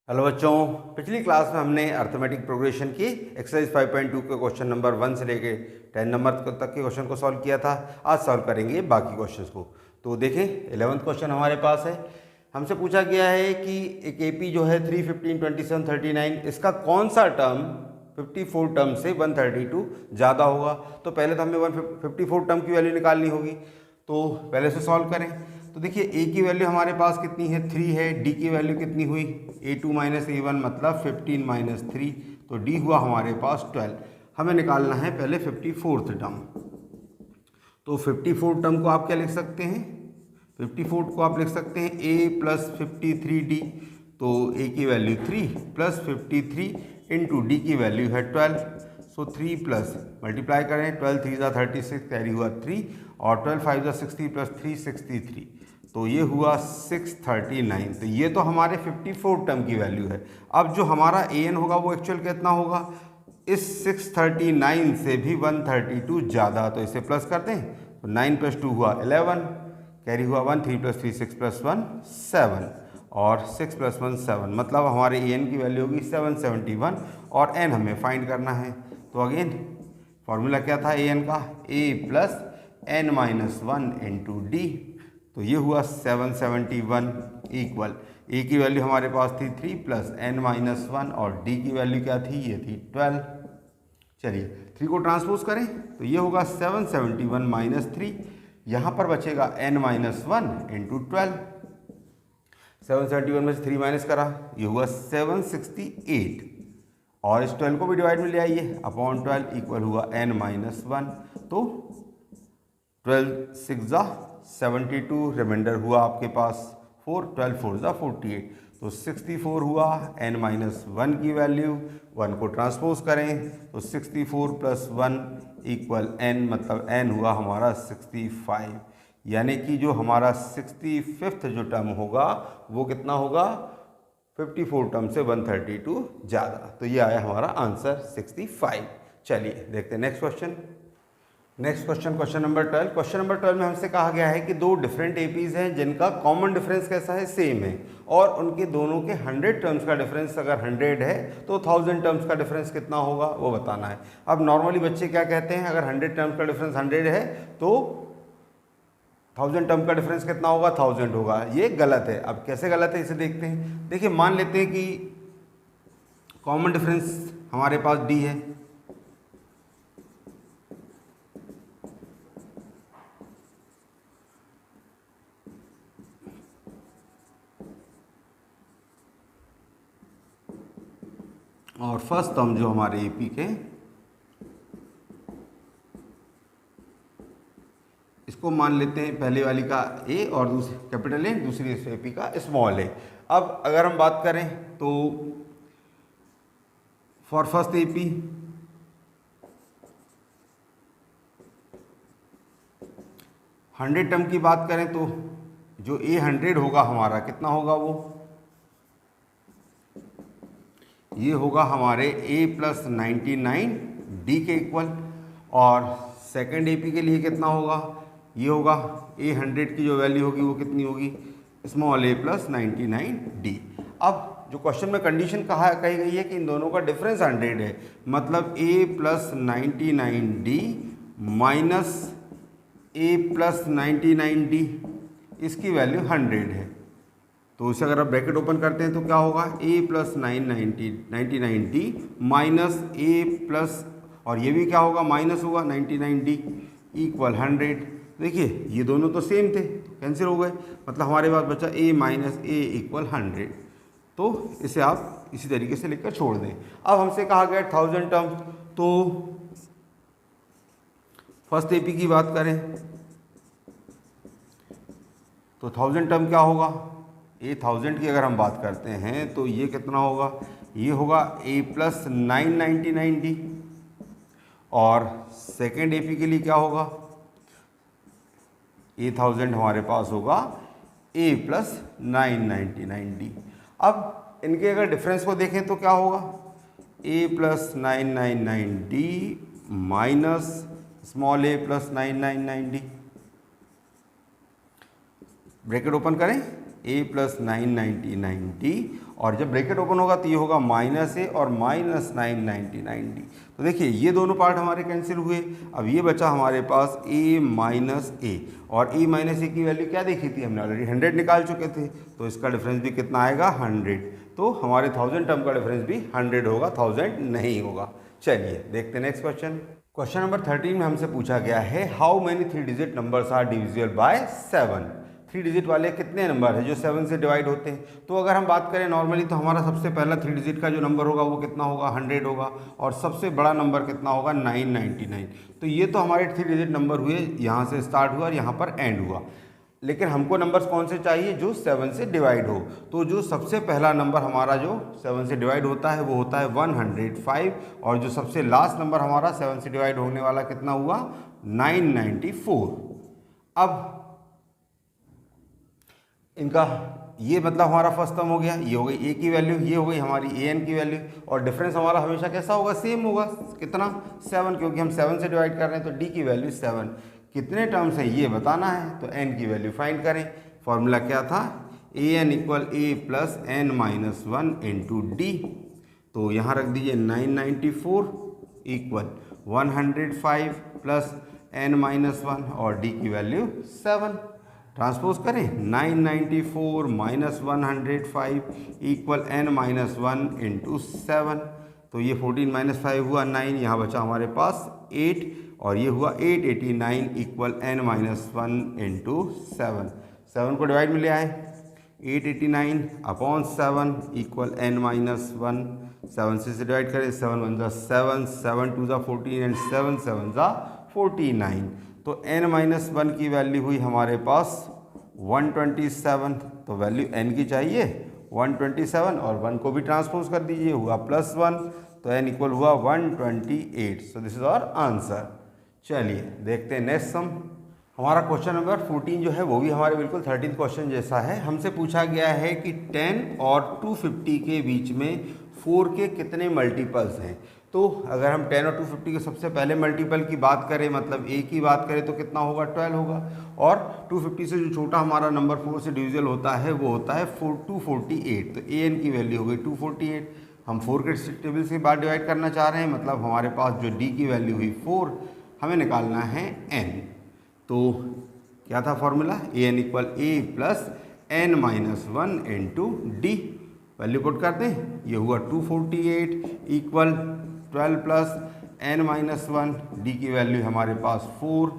Hello बच्चों, पिछली class में हमने अर्थमेटिक प्रोग्रेशन की एक्सरसाइज 5.2 के क्वेश्चन नंबर 1 से लेके 10 नंबर तक के क्वेश्चन को सॉल्व किया था। आज सॉल्व करेंगे बाकी क्वेश्चंस को। तो देखें 11वां क्वेश्चन हमारे पास है। हमसे पूछा गया है कि एक एपी जो है 3, 15, 27, 39 इसका कौन सा टर्म 54 टर्म से 132 ज़्यादा होगा। तो पहले तो हमें 154 टर्म की वैल्यू निकालनी होगी, तो पहले से सॉल्व करें। तो देखिए ए की वैल्यू हमारे पास कितनी है, 3 है। डी की वैल्यू कितनी हुई, A2 माइनस A1 मतलब 15 माइनस 3, तो डी हुआ हमारे पास 12। हमें निकालना है पहले 54th टर्म। तो 54 टर्म को आप क्या लिख सकते हैं, 54 को आप लिख सकते हैं A प्लस 53D। तो A की वैल्यू 3 प्लस 53 इंटू डी की वैल्यू है 12। सो 3 प्लस मल्टीप्लाई करें, 12 3 ज़ा 36 कैरी हुआ 3 और 12 5 ज़ा 60 प्लस 3 63, तो ये हुआ 639। तो ये तो हमारे 54 टर्म की वैल्यू है। अब जो हमारा an होगा वो एक्चुअल कितना होगा, इस 639 से भी 132 ज़्यादा, तो इसे प्लस कर दें तो 9 प्लस 2 हुआ 11, कैरी हुआ 1, 3 प्लस 3 6 प्लस 1 7 और 6 प्लस 1 7, मतलब हमारे an की वैल्यू होगी 771 और n हमें फाइंड करना है। तो अगेन फॉर्मूला क्या था an का, a plus n minus 1 into D. तो ये हुआ 771 इक्वल ए की वैल्यू हमारे पास थी 3 प्लस n माइनस 1 और डी की वैल्यू क्या थी, ये थी 12। चलिए 3 को ट्रांसपोज करें तो ये होगा 771 माइनस 3, यहाँ पर बचेगा n माइनस 1 इंटू 12। 771 में से 3 माइनस करा, ये हुआ 768 और इस 12 को भी डिवाइड में ले आइए अपॉन 12 इक्वल हुआ n माइनस 1। तो 12 6 ज़ा 72, रिमाइंडर हुआ आपके पास 4, 12 4 ज़ा 48, तो 64 हुआ। n माइनस 1 की वैल्यू 1 को ट्रांसपोज करें तो 64 प्लस 1 इक्वल n, मतलब n हुआ हमारा 65, यानी कि जो हमारा 65th जो टर्म होगा वो कितना होगा, 54 टर्म से 132 ज़्यादा। तो ये आया हमारा आंसर 65। चलिए देखते हैं next question. Next question, question number 12। Question number 12 में हमसे कहा गया है कि दो डिफरेंट एपीज हैं जिनका कॉमन डिफरेंस कैसा है, सेम है, और उनके दोनों के 100 टर्म्स का डिफरेंस अगर 100 है तो 1000 टर्म्स का डिफरेंस कितना होगा वो बताना है। अब नॉर्मली बच्चे क्या कहते हैं, अगर 100 टर्म्स का डिफरेंस 100 है तो 1000 टर्म का डिफरेंस कितना होगा, 1000 होगा। ये गलत है। अब कैसे गलत है इसे देखते हैं। देखिए मान लेते हैं कि कॉमन डिफरेंस हमारे पास डी है, और फर्स्ट टर्म जो हमारे एपी के, इसको मान लेते हैं पहले वाली का ए और दूसरी कैपिटल ए, दूसरी एपी का स्मॉल ए। अब अगर हम बात करें तो for first AP hundred term की बात करें तो जो ए 100 होगा हमारा कितना होगा, वो ये होगा हमारे a प्लस 99 डी के इक्वल। और सेकेंड एपी के लिए कितना होगा, ये होगा a 100 की जो वैल्यू होगी वो कितनी होगी, स्मॉल a प्लस 99 डी। अब जो क्वेश्चन में कंडीशन कही गई है कि इन दोनों का डिफरेंस 100 है, मतलब a plus 99 D minus a plus 99 D, इसकी वैल्यू 100 है। तो इसे अगर आप ब्रैकेट ओपन करते हैं तो क्या होगा, a plus 99 D minus a plus, और ये भी क्या होगा, माइनस होगा 99 डी इक्वल 100। देखिए ये दोनों तो सेम थे, कैंसिल हो गए, मतलब हमारे पास बचा a माइनस a इक्वल 100। तो इसे आप इसी तरीके से लिखकर छोड़ दें। अब हमसे कहा गया 1000 टर्म, तो फर्स्ट एपी की बात करें तो 1000 टर्म क्या होगा, a 1000 की अगर हम बात करते हैं तो ये कितना होगा, ये होगा a प्लस 999 डी। और सेकेंड एपी के लिए क्या होगा, a 1000 हमारे पास होगा a प्लस 999 डी। अब इनके अगर डिफरेंस को देखें तो क्या होगा, a plus 999 D minus small a plus 999 D. Bracket open करें, a प्लस 999 डी और जब ब्रैकेट ओपन होगा तो ये होगा -a और -990। तो देखिए ये दोनों पार्ट हमारे कैंसिल हुए। अब ये बचा हमारे पास a माइनस ए, और a माइनस ए की वैल्यू क्या देखी थी हमने, ऑलरेडी 100 निकाल चुके थे, तो इसका डिफरेंस भी कितना आएगा 100। तो हमारे 1000 टर्म का डिफरेंस भी 100 होगा, 1000 नहीं होगा। चलिए देखते हैं नेक्स्ट क्वेश्चन। क्वेश्चन नंबर 13 में हमसे पूछा गया है how many 3 digit numbers are divisible by 7। 3 digit वाले कितने नंबर है जो 7 से डिवाइड होते हैं। तो अगर हम बात करें नॉर्मली तो हमारा सबसे पहला 3 डिजिट का जो नंबर होगा वो कितना होगा 100 होगा, और सबसे बड़ा नंबर कितना होगा 999। तो ये तो हमारे 3 डिजिट नंबर हुए, यहाँ से स्टार्ट हुआ और यहाँ पर एंड हुआ। लेकिन हमको नंबर्स कौन से चाहिए जो 7 से डिवाइड हो। तो जो सबसे पहला नंबर हमारा जो 7 से डिवाइड होता है वो होता है 105, और जो सबसे लास्ट नंबर हमारा 7 से डिवाइड होने वाला कितना हुआ 994। अब इनका ये मतलब हमारा फर्स्ट टर्म हो गया, ये हो गई a की वैल्यू, ये हो गई हमारी an की वैल्यू, और डिफरेंस हमारा हमेशा कैसा होगा सेम होगा, कितना 7, क्योंकि हम 7 से डिवाइड कर रहे हैं तो d की वैल्यू 7। कितने टर्म्स हैं ये बताना है, तो n की वैल्यू फाइंड करें। फॉर्मूला क्या था, an equal a plus n minus 1 into D. तो यहाँ रख दीजिए 994 इक्वल 105 प्लस n माइनस 1 और d की वैल्यू 7। ट्रांसपोज करें 994 minus 105 equal n minus 1 into 7। तो ये 14 माइनस 5 हुआ 9, यहाँ बचा हमारे पास 8, और ये हुआ 889 इक्वल n माइनस 1 इंटू 7। 7 को डिवाइड में ले आए, 889 अपॉन 7 इक्वल n माइनस 1। 7 से डिवाइड करें, 7 1 जा 7, 7 2 जा 14 एंड 7 7 जा 49। तो n माइनस 1 की वैल्यू हुई हमारे पास 127। तो वैल्यू n की चाहिए 127, और 1 को भी ट्रांसपोज कर दीजिए, हुआ +1, तो n इक्वल हुआ 128। So this is our answer. चलिए देखते हैं नेक्स्ट सम। हमारा क्वेश्चन नंबर 14 जो है वो भी हमारे बिल्कुल 13th क्वेश्चन जैसा है। हमसे पूछा गया है कि 10 और 250 के बीच में 4 के कितने मल्टीपल्स हैं। तो अगर हम 10 और 250 के सबसे पहले मल्टीपल की बात करें, मतलब a की बात करें, तो कितना होगा 12 होगा, और 250 से जो छोटा हमारा नंबर 4 से डिविजिबल होता है वो होता है 248। तो an की वैल्यू हो गई 248। हम 4 के टेबल से बार डिवाइड करना चाह रहे हैं, मतलब हमारे पास जो d की वैल्यू हुई 4, हमें निकालना है n। तो क्या था formula, an equal a plus n minus 1 into D. Value put कर दें, ये हुआ 248 equal 12 plus n minus 1, D की वैल्यू हमारे पास 4,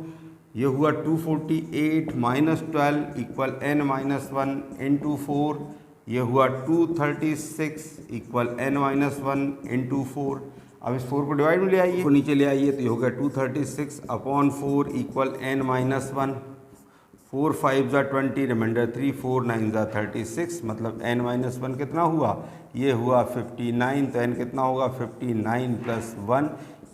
ये हुआ 248 minus 12 equal n minus 1 into 4, ये हुआ 236 इक्वल n माइनस 1 इंटू 4। अब इस 4 को डिवाइड में ले आइए, को नीचे ले आइए, तो ये हो गया 236 अपॉन 4 इक्वल n माइनस 1। 4 5 जा 20, रिमाइंडर 3, 4 9 जा 36, मतलब n माइनस 1 कितना हुआ, ये हुआ 59। तो n कितना होगा 59 प्लस 1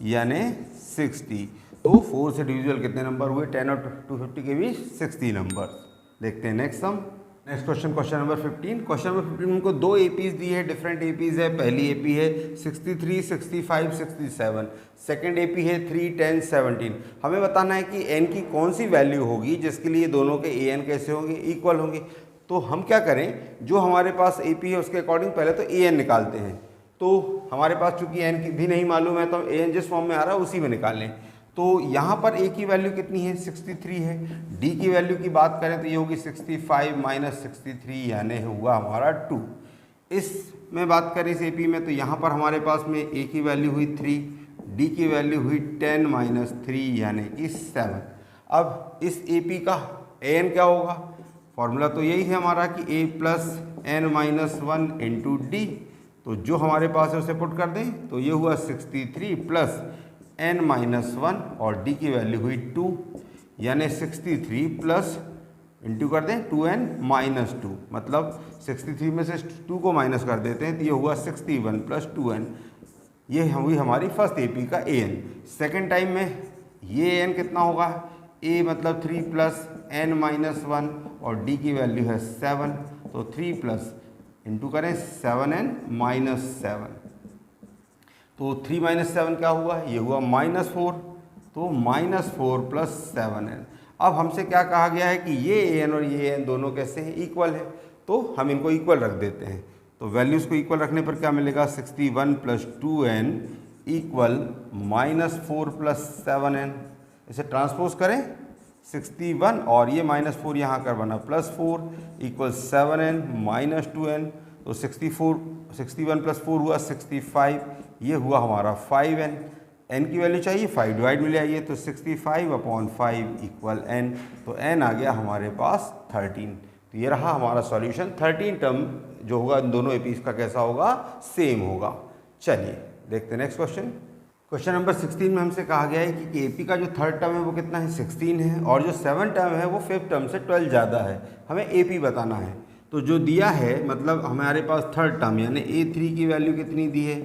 यानी 60। तो 4 से डिविजिबल कितने नंबर हुए 10 और 250 के बीच 60 नंबर। देखते हैं next sum. Next question, question number 15। Question number 15 में उनको 2 एपीज दी है, डिफरेंट एपीज है। पहली एपी है 63, 65, 67। सेकेंड एपी है 3, 10, 17। हमें बताना है कि n की कौन सी वैल्यू होगी जिसके लिए दोनों के an कैसे होंगे, इक्वल होंगे। तो हम क्या करें, जो हमारे पास एपी है उसके अकॉर्डिंग पहले तो an निकालते हैं। तो हमारे पास चूंकि n की भी नहीं मालूम है, तो an जिस फॉर्म में आ रहा है उसी में निकाल लें। तो यहाँ पर a की वैल्यू कितनी है 63 है। d की वैल्यू की बात करें तो ये होगी 65 माइनस 63 यानी हुआ हमारा 2। इस में बात करें इस AP में, तो यहाँ पर हमारे पास में a की वैल्यू हुई 3, d की वैल्यू हुई 10 माइनस 3 यानी कि 7। अब इस AP का an क्या होगा, फॉर्मूला तो यही है हमारा कि a plus n minus 1 into D. तो जो हमारे पास है उसे पुट कर दें, तो ये हुआ 63 प्लस n माइनस 1 और d की वैल्यू हुई 2 यानी 63 प्लस इंटू कर दें 2n माइनस 2, मतलब 63 में से 2 को माइनस कर देते हैं तो ये हुआ 61 प्लस 2n। ये हुई हमारी फर्स्ट एपी का an। सेकेंड टाइम में ये n कितना होगा, a मतलब 3 प्लस n माइनस 1 और d की वैल्यू है 7, तो 3 प्लस इंटू करें 7n माइनस 7। तो 3 माइनस 7 क्या हुआ, ये हुआ -4, तो -4 प्लस 7n। अब हमसे क्या कहा गया है कि ये an और ये an दोनों कैसे हैं, इक्वल है, तो हम इनको इक्वल रख देते हैं। तो वैल्यूज़ को इक्वल रखने पर क्या मिलेगा, 61 + 2n = -4 + 7n। इसे ट्रांसपोज करें, 61 और ये -4 यहाँ कर बना +4 = 7n - 2n। तो 61 + 4 हुआ 65, ये हुआ हमारा 5n। n की वैल्यू चाहिए, 5 डिवाइड में ले आइए, तो 65/5 = n। तो n आ गया हमारे पास 13। तो ये रहा हमारा सॉल्यूशन। 13 टर्म जो होगा इन दोनों एपीज का कैसा होगा, सेम होगा। चलिए देखते हैं नेक्स्ट क्वेश्चन। क्वेश्चन नंबर 16 में हमसे कहा गया है कि एपी का जो थर्ड टर्म है वो कितना है, 16 है, और जो 7 टर्म है वो फिफ्थ टर्म से 12 ज़्यादा है। हमें एपी बताना है। तो जो दिया है, मतलब हमारे पास थर्ड टर्म यानी A3 की वैल्यू कितनी दी है,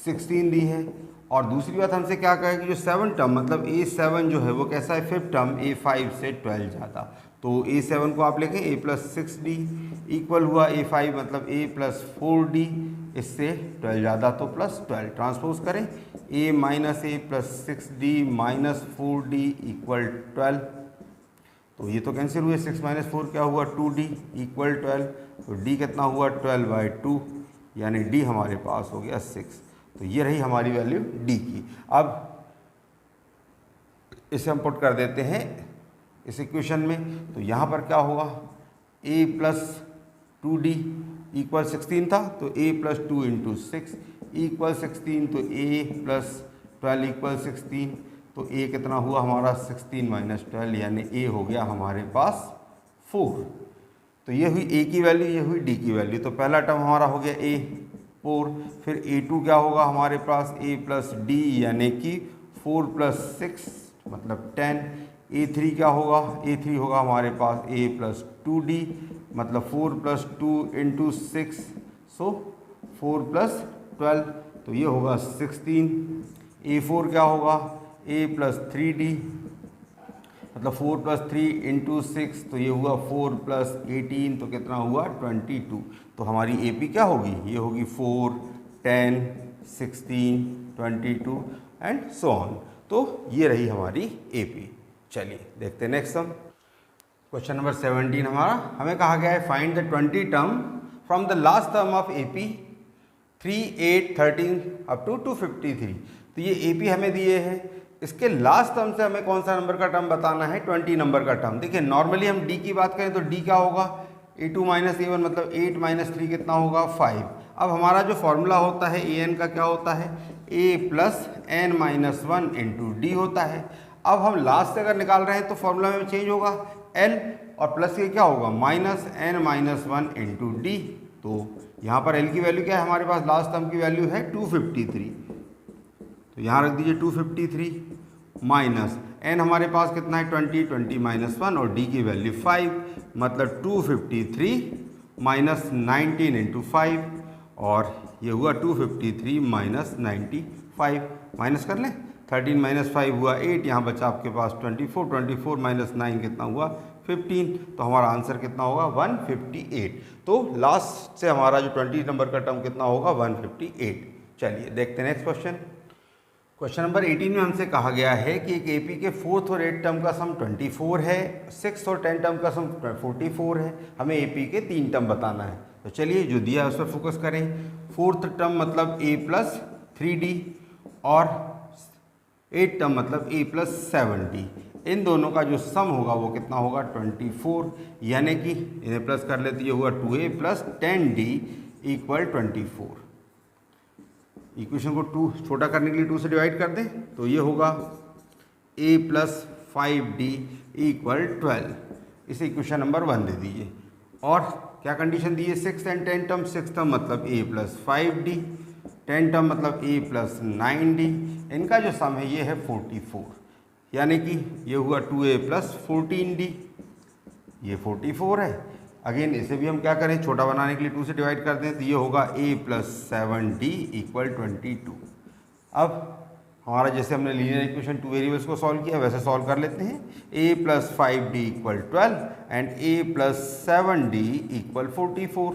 16 दी है। और दूसरी बात हमसे क्या कहा है कि जो 7 टर्म मतलब A7 जो है वो कैसा है, फिफ्थ टर्म A5 से 12 ज़्यादा। तो A7 को आप लिखें A + 6D इक्वल हुआ A5 मतलब A + 4D, इससे 12 ज़्यादा तो +12। ट्रांसपोज करें, A - A + 6D - 4D = 12। तो ये तो कैंसिल हुए, 6 - 4 क्या हुआ, 2D = 12। तो D कितना हुआ, 12/2, यानी D हमारे पास हो गया 6। तो ये रही हमारी वैल्यू D की। अब इसे हम पुट कर देते हैं इस इक्वेशन में। तो यहाँ पर क्या होगा, A + 2D = 16 था, तो A + 2 × 6 = 16। तो A + 12 = 16। तो A कितना हुआ हमारा, 16 - 12, यानी A हो गया हमारे पास 4। तो ये हुई A की वैल्यू, ये हुई D की वैल्यू। तो पहला टर्म हमारा हो गया A 4। फिर A2 क्या होगा हमारे पास, A + D यानी कि 4 + 6 मतलब 10। A3 क्या होगा, A3 होगा हमारे पास A + 2D मतलब 4 + 2 × 6, सो 4 + 12, तो ये होगा 16। A4 क्या होगा, A + 3D मतलब 4 + 3 × 6, तो ये हुआ 4 + 18, तो कितना हुआ 22। तो हमारी AP क्या होगी, ये होगी 4, 10, 16, 22 एंड सो ऑन। तो ये रही हमारी AP। चलिए देखते हैं नेक्स्ट सम। क्वेश्चन नंबर 17 हमारा, हमें कहा गया है find the 20 term from the last term of AP 3, 8, 13 up to 253। तो ये AP हमें दिए हैं, इसके लास्ट टर्म से हमें कौन सा नंबर का टर्म बताना है, 20 नंबर का टर्म। देखिए नॉर्मली हम D की बात करें तो D क्या होगा, A2 - A1 मतलब 8 - 3 कितना होगा, 5। अब हमारा जो फॉर्मूला होता है AN का क्या होता है, A + n - 1 × D होता है। अब हम लास्ट से अगर निकाल रहे हैं तो फॉर्मूला में चेंज होगा, L और प्लस ये क्या होगा, -n - 1 × D। तो यहाँ पर L की वैल्यू क्या है हमारे पास, लास्ट टर्म की वैल्यू है 253। तो यहाँ रख दीजिए 253 माइनस n हमारे पास कितना है 20, 20 - 1 और D की वैल्यू 5 मतलब 253 - 19 × 5 और ये हुआ 253 - 95। माइनस कर लें, 13 - 5 हुआ 8, यहाँ बचा आपके पास 24, 24 - 9 कितना हुआ 15। तो हमारा आंसर कितना होगा 158। तो लास्ट से हमारा जो 20 नंबर का टर्म कितना होगा 158। चलिए देखते हैं नेक्स्ट क्वेश्चन। क्वेश्चन नंबर 18 में हमसे कहा गया है कि एक AP के 4th और 8th टर्म का सम 24 है, 6th और 10th टर्म का सम 44 है। हमें AP के 3 टर्म बताना है। तो चलिए जो दिया है उस पर फोकस करें। 4th टर्म मतलब A + 3D और 8th टर्म मतलब A + 7D। इन दोनों का जो सम होगा वो कितना होगा 24, यानी कि इन्हें प्लस कर लेते, ये हुआ 2A + 10D = 24। इक्वेशन को 2 छोटा करने के लिए 2 से डिवाइड कर दें, तो ये होगा A + 5D = 12। इसे इक्वेशन नंबर 1 दे दीजिए। और क्या कंडीशन दी है, 6 एंड 10 टर्म, 6 टर्म मतलब A + 5D, 10 टर्म मतलब A + 9D। इनका जो सम है ये है 44, यानी कि ये हुआ 2A + 14D, ये 44 है। अगेन इसे भी हम क्या करें, छोटा बनाने के लिए 2 से डिवाइड कर दें, तो ये होगा A + 7D = 22। अब हमारा जैसे हमने लीनियर इक्वेशन 2 वेरिएबल्स को सॉल्व किया वैसे सॉल्व कर लेते हैं। A + 5D = 12 and A + 7D = 44।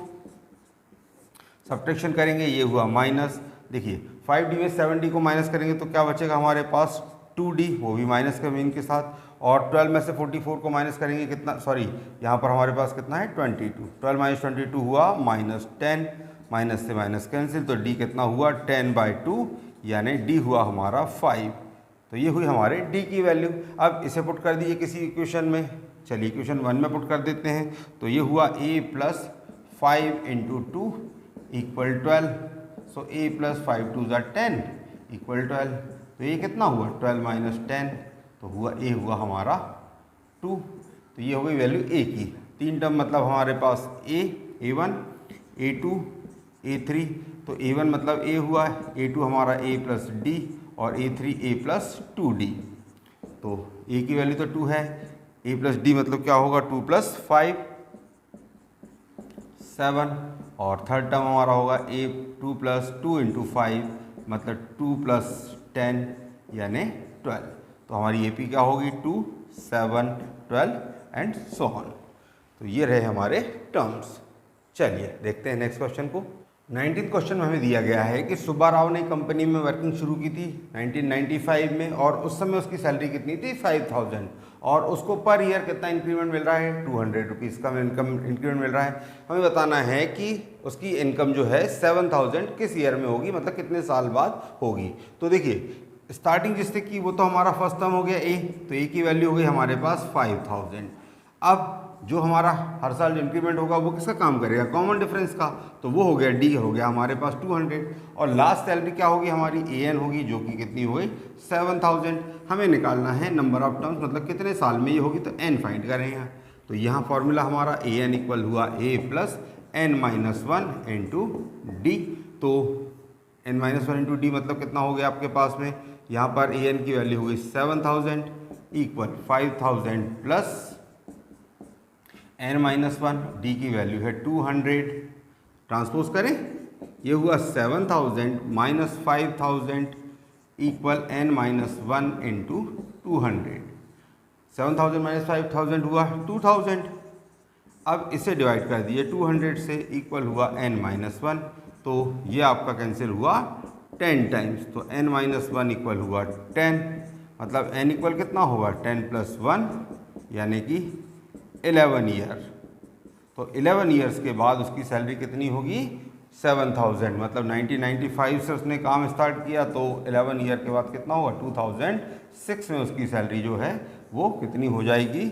Subtraction करेंगे, ये हुआ माइनस। देखिए 5D में 7D को माइनस करेंगे तो क्या बचेगा हमारे पास 2D, वो भी माइनस का मीन के साथ, और 12 में से 44 को माइनस करेंगे कितना, सॉरी यहाँ पर हमारे पास कितना है 22, 12 माइनस 22 हुआ -10, माइनस से माइनस कैंसिल, तो d कितना हुआ 10/2 यानी d हुआ हमारा 5। तो ये हुई हमारे d की वैल्यू। अब इसे पुट कर दीजिए किसी इक्वेशन में, चलिए इक्वेशन 1 में पुट कर देते हैं। तो ये हुआ a + 5 × 2 = 12, सो a + 5 2 = 10 = 12। तो ये कितना हुआ 12 - 10, तो हुआ a हुआ हमारा 2। तो ये हो गई वैल्यू a की। 3 टर्म मतलब हमारे पास a1, a2, a3। तो a1 मतलब a हुआ, a2 हमारा a + d और a3 a + 2d। तो a की वैल्यू तो 2 है, a + d मतलब क्या होगा 2 + 5 7, और थर्ड टर्म हमारा होगा a2 + 2 × 5 मतलब 2 + 10 यानी 12। तो हमारी ए पी क्या होगी 2, 7, 12 एंड सो ऑन। तो ये रहे हमारे टर्म्स। चलिए देखते हैं नेक्स्ट क्वेश्चन को। 19th क्वेश्चन में हमें दिया गया है कि सुब्बा राव ने कंपनी में वर्किंग शुरू की थी 1995 में, और उस समय उसकी सैलरी कितनी थी 5000, और उसको पर ईयर कितना इंक्रीमेंट मिल रहा है 200 रुपीज़ का इनकम इंक्रीमेंट मिल रहा है। हमें बताना है कि उसकी इनकम जो है 7000 किस ईयर में होगी, मतलब कितने साल बाद होगी। तो देखिए स्टार्टिंग जिससे की वो तो हमारा फर्स्ट टर्म हो गया ए, तो ए की वैल्यू हो गई हमारे पास 5000। अब जो हमारा हर साल जो इंक्रीमेंट होगा वो किसका काम करेगा, कॉमन डिफरेंस का, तो वो हो गया डी हो गया हमारे पास 200, और लास्ट सैलरी क्या होगी हमारी ए एन होगी जो कि कितनी हो गई 7000। हमें निकालना है नंबर ऑफ टर्म्स, मतलब कितने साल में ये होगी, तो एन फाइंड करेंगे। तो यहाँ फॉर्मूला हमारा ए एन इक्वल हुआ ए + n-1 × डी। तो n-1 × डी मतलब कितना हो गया आपके पास में, यहाँ पर ए एन की वैल्यू हो गई 7000 = 5000 + n-1, डी की वैल्यू है 200। ट्रांसपोज करें, ये हुआ 7000 - 5000 = n-1 × 200। 7000 - 5000 हुआ 2000। अब इसे डिवाइड कर दिए 200 से, इक्वल हुआ n-1, तो ये आपका कैंसिल हुआ 10 टाइम्स। तो n-1 इक्वल हुआ 10, मतलब n इक्वल कितना होगा 10 + 1 यानी कि 11 ईयर। तो 11 ईयर्स के बाद उसकी सैलरी कितनी होगी 7000, मतलब 1995 से उसने काम स्टार्ट किया, तो 11 ईयर के बाद कितना होगा 2006 में उसकी सैलरी जो है वो कितनी हो जाएगी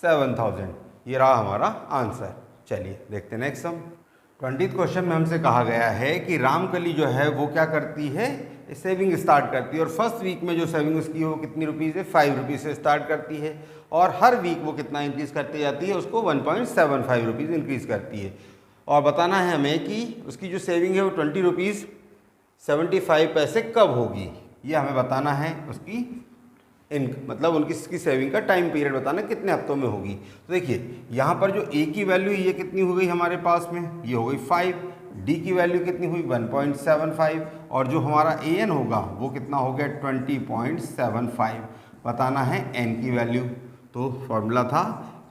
7000। ये रहा हमारा आंसर। चलिए देखते हैं नेक्स्ट सम। 20th क्वेश्चन में हमसे कहा गया है कि रामकली जो है वो क्या करती है, सेविंग स्टार्ट करती है, और फर्स्ट वीक में जो सेविंग उसकी है वो कितनी रुपीज़ है 5 रुपीज़ से स्टार्ट करती है, और हर वीक वो कितना इंक्रीज़ करती जाती है, उसको 1.75 रुपीज़ इंक्रीज़ करती है। और बताना है हमें कि उसकी जो सेविंग है वो 20 रुपीज़ 75 पैसे कब होगी, ये हमें बताना है। उसकी मतलब उनकी सेविंग का टाइम पीरियड बताना कितने हफ्तों में होगी। तो देखिए यहाँ पर जो ए की वैल्यू ये कितनी हो गई हमारे पास में, ये हो गई 5, डी की वैल्यू कितनी हुई 1.75, और जो हमारा ए एन होगा वो कितना हो गया 20.75। बताना है एन की वैल्यू। तो फॉर्मूला था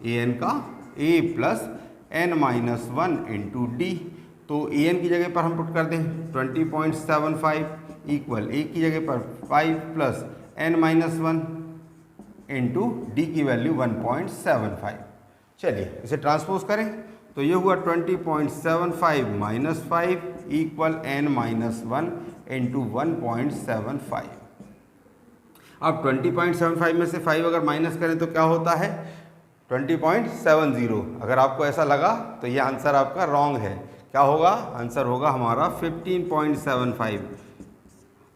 ए एन का a + n-1 × डी। तो ए एन की जगह पर हम पुट कर दें 20.75 = ए की जगह पर 5 + n-1 × डी की वैल्यू 1.75। चलिए इसे ट्रांसपोज करें, तो ये हुआ 20.75 - 5 = n-1 × 1.75। अब 20.75 में से 5 अगर माइनस करें तो क्या होता है 20.70। अगर आपको ऐसा लगा तो ये आंसर आपका रॉन्ग है। क्या होगा, आंसर होगा हमारा 15.75।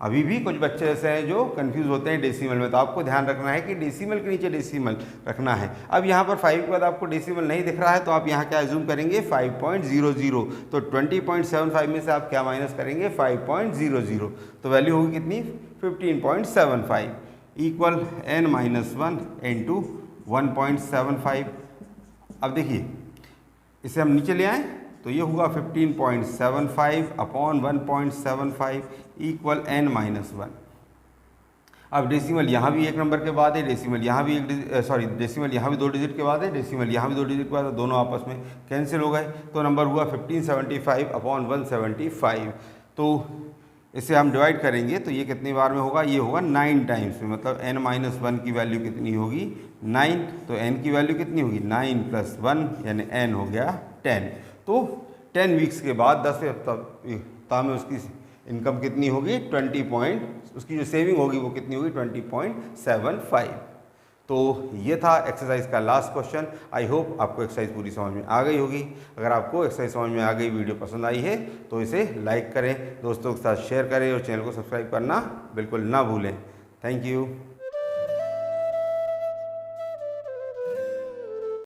अभी भी कुछ बच्चे ऐसे हैं जो कंफ्यूज होते हैं डेसिमल में, तो आपको ध्यान रखना है कि डेसिमल के नीचे डेसिमल रखना है। अब यहाँ पर 5 के बाद आपको डेसिमल नहीं दिख रहा है, तो आप यहाँ क्या एज्यूम करेंगे 5.00। तो 20.75 में से आप क्या माइनस करेंगे 5.00, तो वैल्यू होगी कितनी 15.75 = n-1 × 1.75। अब देखिए इसे हम नीचे ले आएँ, तो ये हुआ 15.75 / 1.75 = n-1। अब डेसिमल यहाँ भी एक नंबर के बाद है, डेसिमल यहाँ भी डेसिमल यहाँ भी 2 डिजिट के बाद है, डेसिमल यहाँ भी 2 डिजिट के बाद है, दोनों आपस में कैंसिल हो गए, तो नंबर हुआ 1575 / 175। तो इसे हम डिवाइड करेंगे तो ये कितनी बार में होगा, ये होगा 9 टाइम्स में, मतलब n-1 की वैल्यू कितनी होगी 9, तो n की वैल्यू कितनी होगी 9 + 1 यानी n हो गया 10। तो 10 वीक्स के बाद 10 सप्ताह में उसकी इनकम कितनी होगी 20 उसकी जो सेविंग होगी वो कितनी होगी 20.75। तो ये था एक्सरसाइज का लास्ट क्वेश्चन। आई होप आपको एक्सरसाइज पूरी समझ में आ गई होगी। अगर आपको एक्सरसाइज समझ में आ गई, वीडियो पसंद आई है तो इसे लाइक करें, दोस्तों के साथ शेयर करें और चैनल को सब्सक्राइब करना बिल्कुल ना भूलें। Thank you.